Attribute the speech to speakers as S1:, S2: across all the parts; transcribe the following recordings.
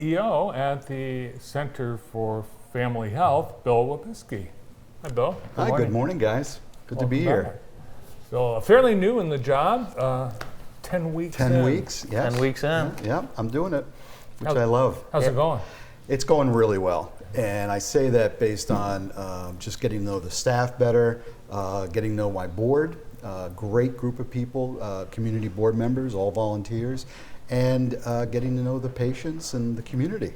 S1: CEO at the Center for Family Health, Bill Wypyski. Hi, Bill.
S2: Hi, good morning, guys. Good to be here.
S1: So, fairly new in the job, 10 weeks
S2: 10
S1: in.
S2: weeks, yes.
S3: 10 weeks in.
S2: Yeah, I'm doing it, which I love.
S1: How's it going?
S2: It's going really well. And I say that based on just getting to know the staff better, getting to know my board, great group of people, community board members, all volunteers, and getting to know the patients and the community.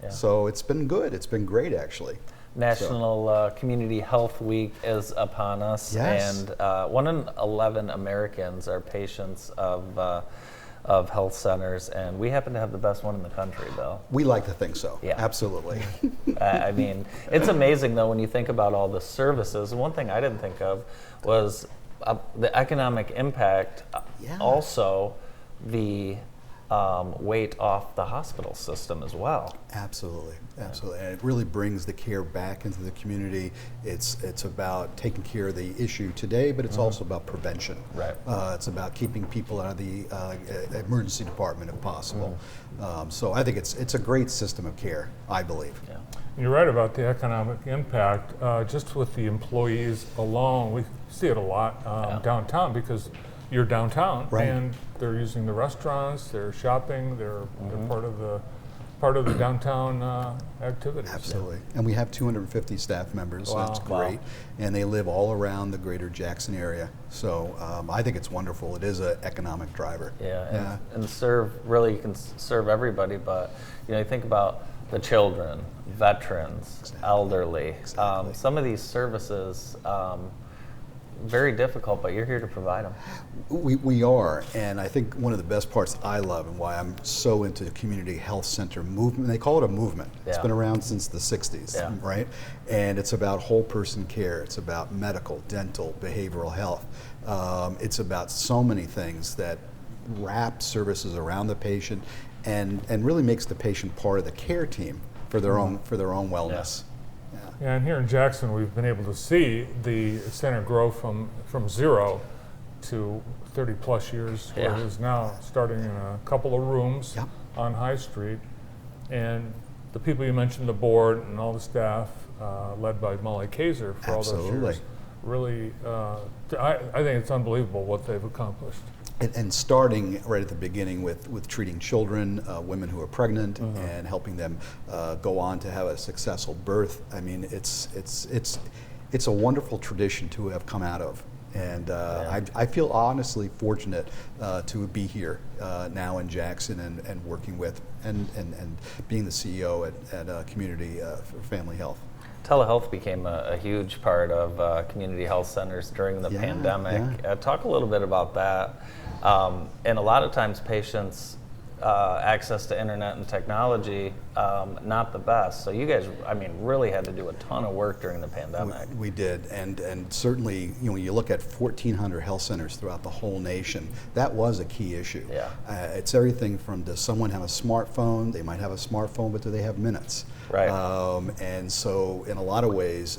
S3: Yeah.
S2: So it's been good. It's been great, actually.
S3: National Community Health Week is upon us,
S2: Yes.
S3: and 1 in 11 Americans are patients of health centers, and we happen to have the best one in the country, Bill.
S2: We like to think so.
S3: Yeah.
S2: Absolutely.
S3: I mean, it's amazing though when you think about all the services. One thing I didn't think of was the economic impact.
S2: Yeah.
S3: Also, the weight off the hospital system as well.
S2: Absolutely, absolutely, and it really brings the care back into the community. It's about taking care of the issue today, but it's also about prevention.
S3: Right.
S2: It's about keeping people out of the emergency department if possible. So I think it's a great system of care, I believe.
S3: Yeah.
S1: You're right about the economic impact. Just with the employees alone, we see it a lot downtown because you're downtown,
S2: Right.
S1: and they're using the restaurants, they're shopping, they're part of the downtown activities.
S2: Absolutely, and we have 250 staff members, so that's
S1: Wow.
S2: great, and they live all around the greater Jackson area. So I think it's wonderful. It is an economic driver.
S3: Yeah, and you can serve everybody, but you think about the children, veterans, elderly.
S2: Exactly.
S3: Some of these services, very difficult, but you're here to provide them.
S2: We are, and I think one of the best parts I love and why I'm so into the community health center movement, they call it a movement. It's
S3: Yeah.
S2: been around since the 60s,
S3: Yeah.
S2: right? And it's about whole person care. It's about medical, dental, behavioral health. It's about so many things that wrap services around the patient and really makes the patient part of the care team for their own wellness.
S1: Yeah, and here in Jackson, we've been able to see the center grow from 0 to 30 plus years, where it is now, starting in a couple of rooms
S2: Yep.
S1: on High Street. And the people you mentioned, the board and all the staff, led by Molly Kaiser for all those
S2: Absolutely.
S1: years, really, I think it's unbelievable what they've accomplished.
S2: And starting right at the beginning with treating children, women who are pregnant, and helping them go on to have a successful birth. I mean, it's a wonderful tradition to have come out of, and I feel honestly fortunate to be here now in Jackson and working with and being the CEO at Community for Family Health.
S3: Telehealth became a huge part of community health centers during the pandemic. Talk a little bit about that. And a lot of times patients' access to internet and technology, not the best. So you guys, really had to do a ton of work during the pandemic.
S2: We did, and certainly, when you look at 1,400 health centers throughout the whole nation, that was a key issue.
S3: Yeah.
S2: It's everything from, does someone have a smartphone? They might have a smartphone, but do they have minutes?
S3: Right.
S2: And so, in a lot of ways,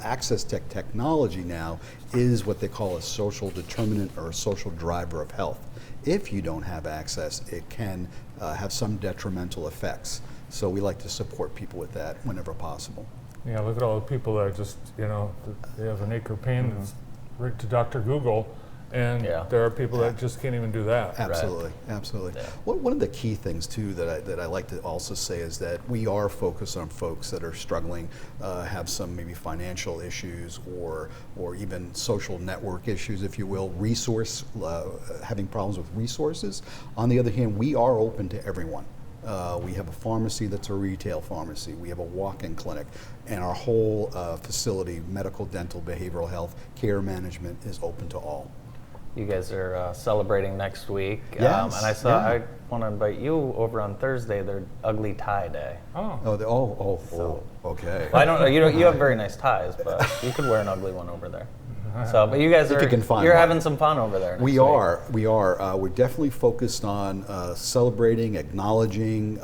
S2: access to technology now is what they call a social determinant or a social driver of health. If you don't have access, it can have some detrimental effects. So we like to support people with that whenever possible.
S1: Yeah, look at all the people that just, they have an acre pain that's right to Dr. Google, and there are people that just can't even do that.
S2: Absolutely, absolutely.
S3: Yeah.
S2: One of the key things too that I like to also say is that we are focused on folks that are struggling, have some maybe financial issues or even social network issues, if you will, having problems with resources. On the other hand, we are open to everyone. We have a pharmacy that's a retail pharmacy. We have a walk-in clinic, and our whole facility, medical, dental, behavioral health, care management, is open to all.
S3: You guys are celebrating next week.
S2: Yes,
S3: and I want to invite you over on Thursday, their ugly tie day.
S2: Okay.
S3: Well, I don't know, you have very nice ties, but you could wear an ugly one over there. So, but you guys
S2: If you can find
S3: you're
S2: one.
S3: having some fun over there.
S2: We are. We're definitely focused on celebrating, acknowledging, in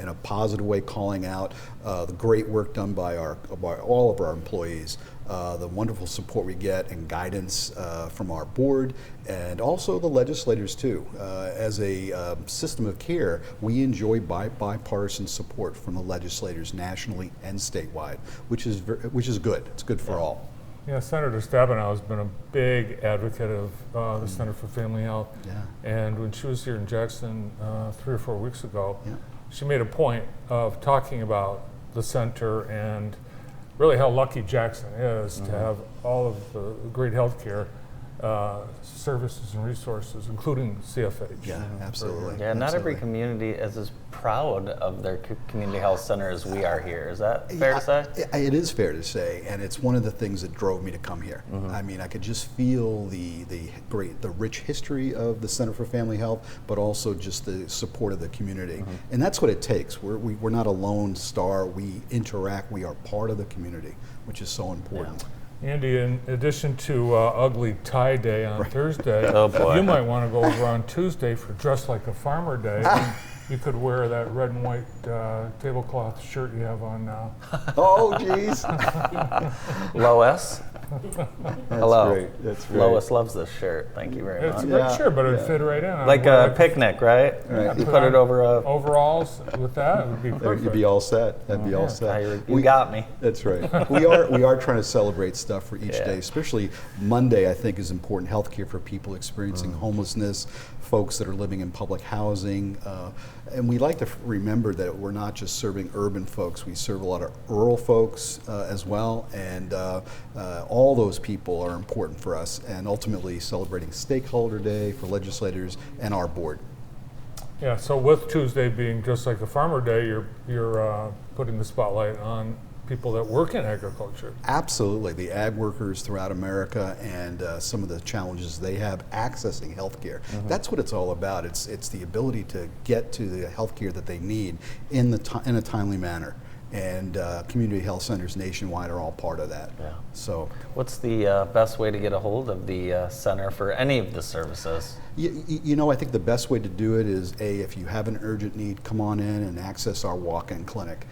S2: a positive way, calling out the great work done by all of our employees, the wonderful support we get and guidance from our board, and also the legislators too. As a system of care, we enjoy bipartisan support from the legislators nationally and statewide, which is good. It's good for all.
S1: Yeah, Senator Stabenow has been a big advocate of the Center for Family Health.
S2: Yeah.
S1: And when she was here in Jackson 3 or 4 weeks ago,
S2: Yeah.
S1: she made a point of talking about the center and really how lucky Jackson is to have all of the great healthcare services and resources, including CFH.
S2: Yeah, absolutely.
S3: Yeah, not every
S2: Absolutely.
S3: community is as proud of their community health center as we are here. Is that fair to say?
S2: It is fair to say, and it's one of the things that drove me to come here. I mean, I could just feel the rich history of the Center for Family Health, but also just the support of the community, and that's what it takes. We're not a lone star. We interact. We are part of the community, which is so important.
S1: Andy, in addition to Ugly Tie Day on Thursday,
S3: Oh, boy.
S1: you might want to go over on Tuesday for Dress Like a Farmer Day. And you could wear that red and white tablecloth shirt you have on now.
S2: Oh, geez.
S3: Lois? Hello.
S2: Great. That's great.
S3: Lois loves this shirt. Thank you very
S1: It's a
S3: much.
S1: great
S2: Yeah,
S1: shirt, but it'd
S2: yeah.
S1: fit right in. I'd
S3: Like
S1: wear
S3: a picnic, right?
S2: Right.
S3: You put it over a...
S1: overalls with that, it would be perfect.
S2: You'd be all set. That'd be all set.
S3: You got me.
S2: That's right. We are trying to celebrate stuff for each
S3: Yeah.
S2: day, especially Monday. I think is important. Healthcare for people experiencing homelessness, folks that are living in public housing, and we like to remember that we're not just serving urban folks. We serve a lot of rural folks as well, and all those people are important for us. And ultimately, celebrating Stakeholder Day for legislators and our board.
S1: Yeah, so with Tuesday being Just Like a Farmer Day, you're putting the spotlight on people that work in agriculture.
S2: Absolutely, the ag workers throughout America and some of the challenges they have accessing health care. That's what it's all about. It's the ability to get to the health care that they need in a timely manner. And community health centers nationwide are all part of that.
S3: Yeah.
S2: So,
S3: What's the best way to get a hold of the center for any of the services?
S2: you know, I think the best way to do it is, if you have an urgent need, come on in and access our walk-in clinic.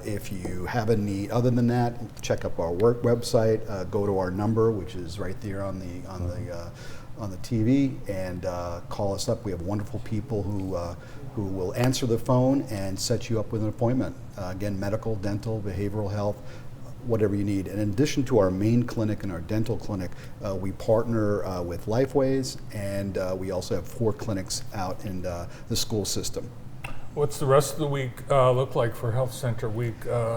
S2: If you have a need other than that, check up our work website, go to our number, which is right there on the TV, and call us up. We have wonderful people who will answer the phone and set you up with an appointment. Again, medical, dental, behavioral health, whatever you need. And in addition to our main clinic and our dental clinic, we partner with Lifeways, and we also have 4 clinics out in the school system.
S1: What's the rest of the week look like for Health Center Week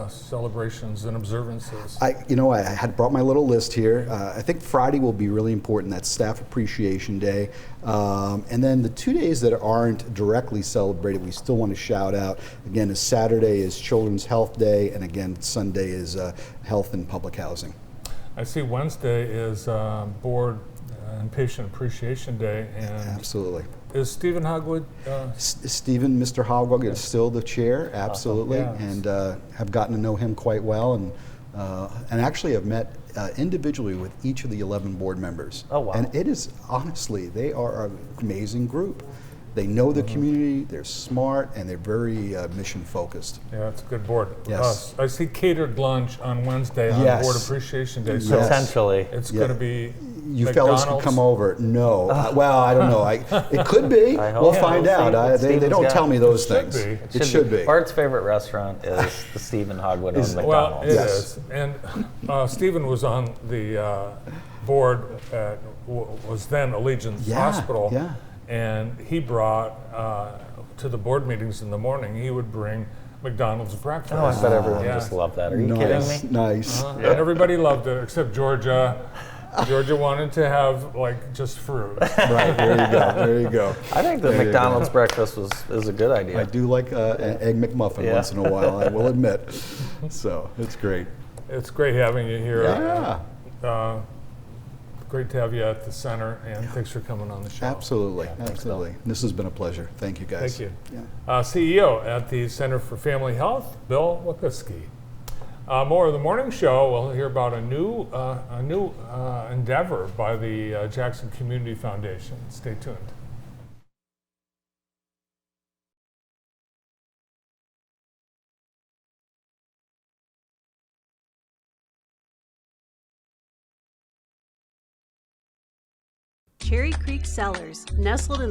S1: celebrations and observances?
S2: I had brought my little list here. I think Friday will be really important. That's Staff Appreciation Day. And then the 2 days that aren't directly celebrated, we still want to shout out. Again, Saturday is Children's Health Day, and again, Sunday is Health and Public Housing.
S1: I see Wednesday is Board and Patient Appreciation Day. And
S2: Absolutely.
S1: is Stephen Hogwood?
S2: Stephen, Mr. Hogwog is still the chair, absolutely,
S1: Awesome. Yeah.
S2: and have gotten to know him quite well, and actually have met individually with each of the 11 board members.
S3: Oh, wow.
S2: And it is, honestly, they are an amazing group. They know the community, they're smart, and they're very mission focused.
S1: Yeah, it's a good board.
S2: Yes.
S1: I see catered lunch on Wednesday on
S2: Yes.
S1: Board Appreciation Day. So
S2: Yes.
S3: Potentially.
S1: it's
S2: Yeah.
S1: going to be
S2: You fellas can
S1: McDonald's?
S2: come over. No, well, I don't know. It could be.
S3: I hope
S2: We'll
S3: so.
S2: find
S3: We'll
S2: out.
S3: see.
S2: They
S3: Stephen's
S2: don't
S3: got
S2: tell me
S3: it.
S2: those
S1: It should
S2: things.
S1: be.
S2: It should be.
S3: Bart's favorite restaurant is the Stephen Hogwood on
S1: Well,
S3: McDonald's.
S1: it
S2: Yes.
S1: is. And Stephen was on the board at was then Allegiance
S2: Yeah,
S1: Hospital.
S2: yeah.
S1: And he brought to the board meetings in the morning, he would bring McDonald's breakfast.
S3: Oh, I bet everyone
S1: Yeah.
S3: just loved that. Are you kidding
S2: Nice,
S3: me?
S2: nice.
S1: And everybody loved it except Georgia. Georgia wanted to have like just fruit.
S2: Right, there you go. There you go.
S3: I think the
S2: There you
S3: McDonald's
S2: go.
S3: breakfast is a good idea.
S2: I do like an Egg McMuffin
S3: Yeah.
S2: once in a while, I will admit. So it's great.
S1: It's great having you here.
S2: Yeah,
S1: Great to have you at the center, and thanks for coming on the show.
S2: absolutely,
S3: thanks,
S2: absolutely. This has been a pleasure. Thank you, guys.
S1: Thank you.
S2: Yeah.
S1: CEO at the Center for Family Health, Bill Wypyski. More of the morning show, we'll hear about a new endeavor by the Jackson Community Foundation. Stay tuned.
S4: Cherry Creek Cellars, nestled in the